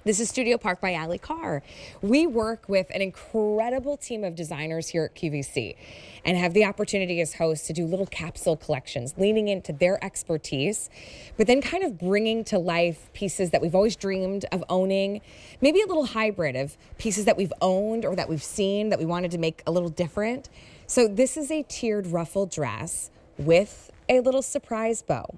This is Studio Park by Carr. We work with an incredible team of designers here at QVC and have the opportunity as hosts to do little capsule collections, leaning into their expertise, but then kind of bringing to life pieces that we've always dreamed of owning, maybe a little hybrid of pieces that we've owned or that we've seen that we wanted to make a little different. So this is a tiered ruffle dress with a little surprise bow.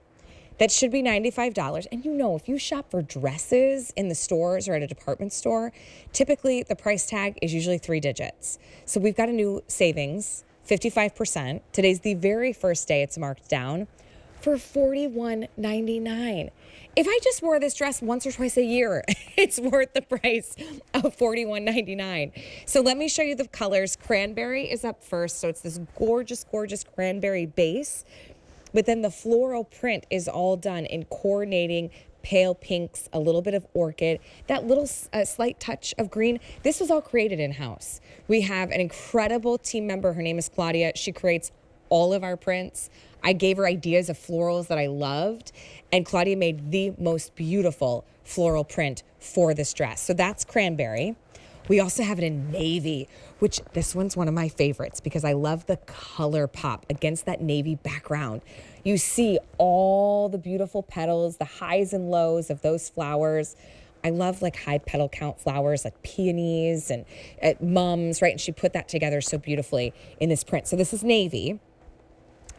That should be $95. And you know, if you shop for dresses in the stores or at a department store, typically the price tag is usually 3 digits. So we've got a new savings, 55%. Today's the very first day it's marked down for $41.99. If I just wore this dress once or twice a year, it's worth the price of $41.99. So let me show you the colors. Cranberry is up first. So it's this gorgeous, gorgeous cranberry base. But then the floral print is all done in coordinating pale pinks, a little bit of orchid, that little slight touch of green. This was all created in-house. We have an incredible team member. Her name is Claudia. She creates all of our prints. I gave her ideas of florals that I loved, and Claudia made the most beautiful floral print for this dress. So that's cranberry. We also have it in navy, which this one's one of my favorites because I love the color pop against that navy background. You see all the beautiful petals, the highs and lows of those flowers. I love like high petal count flowers like peonies and mums, right? And she put that together so beautifully in this print. So this is navy.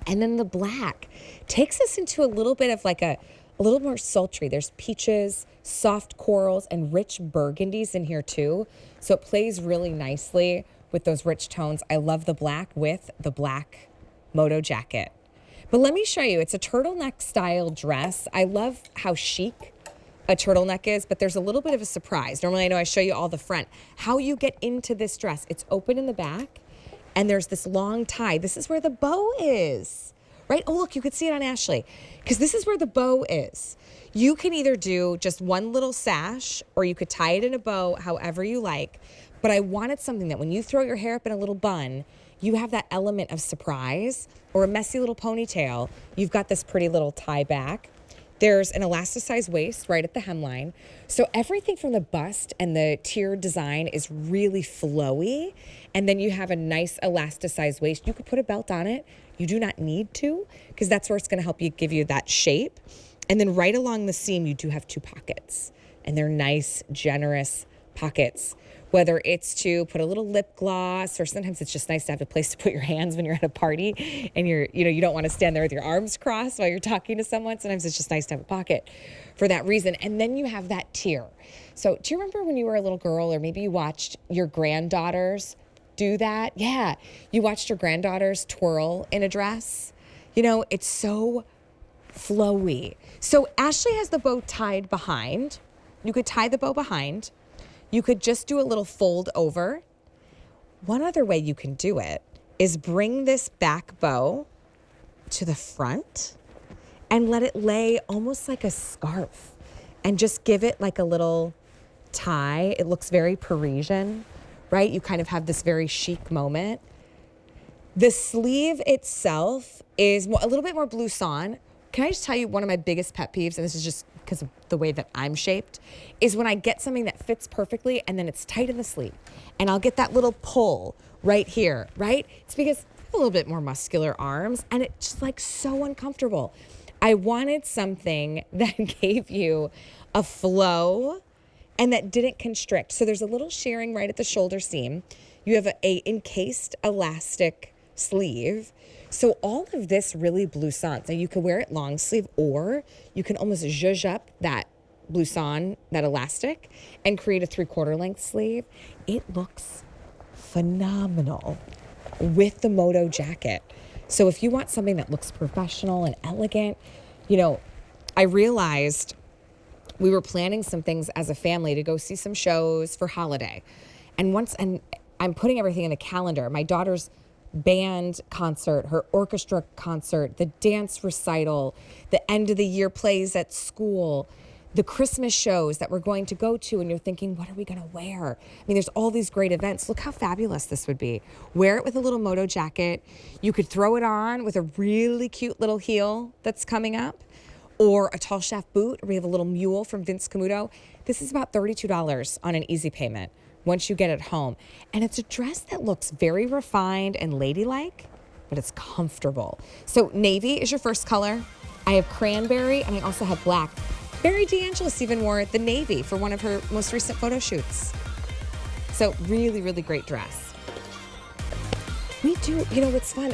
And then the black takes us into a little bit of like a little more sultry. There's peaches, soft corals, and rich burgundies in here too. So it plays really nicely with those rich tones. I love the black with the black moto jacket. But let me show you, it's a turtleneck style dress. I love how chic a turtleneck is, but there's a little bit of a surprise. Normally I know I show you all the front. How you get into this dress, it's open in the back and there's this long tie. This is where the bow is. Right? Oh, look, you could see it on Ashley because this is where the bow is. You can either do just one little sash or you could tie it in a bow, however you like. But I wanted something that when you throw your hair up in a little bun, you have that element of surprise, or a messy little ponytail. You've got this pretty little tie back. There's an elasticized waist right at the hemline. So everything from the bust and the tiered design is really flowy. And then you have a nice elasticized waist. You could put a belt on it. You do not need to, because that's where it's going to help you give you that shape. And then right along the seam, you do have 2 pockets. And they're nice, generous pockets. Whether it's to put a little lip gloss, or sometimes it's just nice to have a place to put your hands when you're at a party and you don't want to stand there with your arms crossed while you're talking to someone. Sometimes it's just nice to have a pocket for that reason. And then you have that tier. So do you remember when you were a little girl, or maybe you watched your granddaughters do that? Yeah, you watched your granddaughters twirl in a dress. You know, it's so flowy. So Ashley has the bow tied behind. You could tie the bow behind. You could just do a little fold over. One other way you can do it is bring this back bow to the front and let it lay almost like a scarf and just give it like a little tie. It looks very Parisian, right? You kind of have this very chic moment. The sleeve itself is a little bit more blouson. Can I just tell you one of my biggest pet peeves, and this is just because of the way that I'm shaped, is when I get something that fits perfectly and then it's tight in the sleeve. And I'll get that little pull right here, right? It's because I have a little bit more muscular arms and it's just like so uncomfortable. I wanted something that gave you a flow and that didn't constrict. So there's a little shearing right at the shoulder seam. You have a encased elastic sleeve. So all of this really blouson. So you could wear it long sleeve, or you can almost zhuzh up that blouson, that elastic, and create a 3/4 length sleeve. It looks phenomenal with the moto jacket. So if you want something that looks professional and elegant, I realized we were planning some things as a family to go see some shows for holiday. And I'm putting everything in the calendar. My daughter's band concert, her orchestra concert, the dance recital, the end of the year plays at school, the Christmas shows that we're going to go to, and you're thinking, what are we going to wear? I mean, there's all these great events. Look how fabulous this would be. Wear it with a little moto jacket. You could throw it on with a really cute little heel that's coming up, Or a tall shaft boot, or we have a little mule from Vince Camuto. This is about $32 on an easy payment once you get it home. And it's a dress that looks very refined and ladylike, but it's comfortable. So navy is your first color. I have cranberry, and I also have black. Barry DeAngelis even wore the navy for one of her most recent photo shoots. So really, really great dress. We do, you know what's fun?